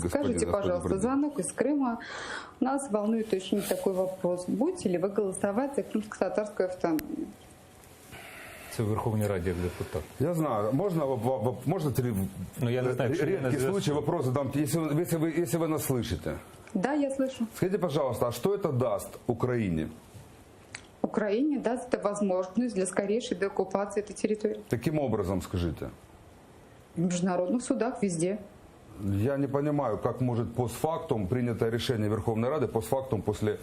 Скажите, пожалуйста, звонок из Крыма. Нас волнует очень такой вопрос. Будете ли вы голосовать за крымско-татарскую автономию? Це в Верховній Раді як депутат. Я знаю. Можно Ну, я не знаю, редкий случай вопрос задам, если вы нас слышите. Да, я слышу. Скажите, пожалуйста, а что это даст Украине? Украине даст это возможность для скорейшей деоккупации этой территории. Каким образом, скажите? В международных судах везде. Я не понимаю, как может постфактум принятое решение Верховной Рады, постфактум после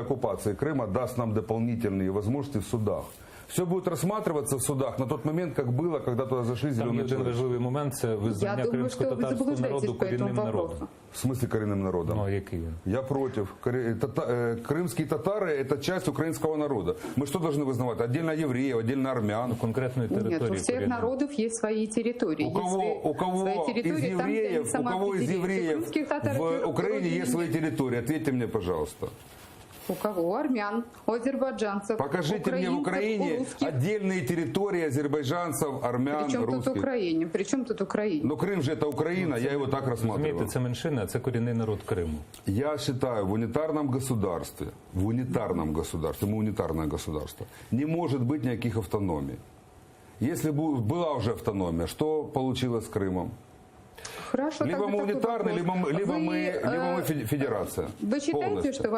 оккупации Крыма даст нам дополнительные возможности в судах. Все будет рассматриваться в судах на тот момент, как было, когда туда зашли Там є зеленые один человечки. важливий момент – це визнання кримсько-татарського народу корінним народом. В смысле коренным народом? Ну, а який він? Я против. Крымские татары – это часть украинского народа. Мы что должны вызнавать? Отдельно евреев, отдельно армян. Конкретної території. Нет, у всех корінної. народов есть свои территории. У кого из евреев в Украине есть свои территории? Ответьте мне, пожалуйста. У кого? У армян, у азербайджанцев. Покажите мне в Украине отдельные территории азербайджанцев, армян, Причем тут русских. Украине? Причем тут Украина? Но Крым же это Украина, я его так рассматриваю. Розумієте, це меншина, а це корінний народ Криму. Я считаю, в унитарном государстве, мы унитарное государство, не может быть никаких автономий. Если была уже автономия, что получилось с Крымом? Хорошо, Либо тогда мы такой унитарны, вопрос. либо мы федерация. Вы считаете, Полностью. что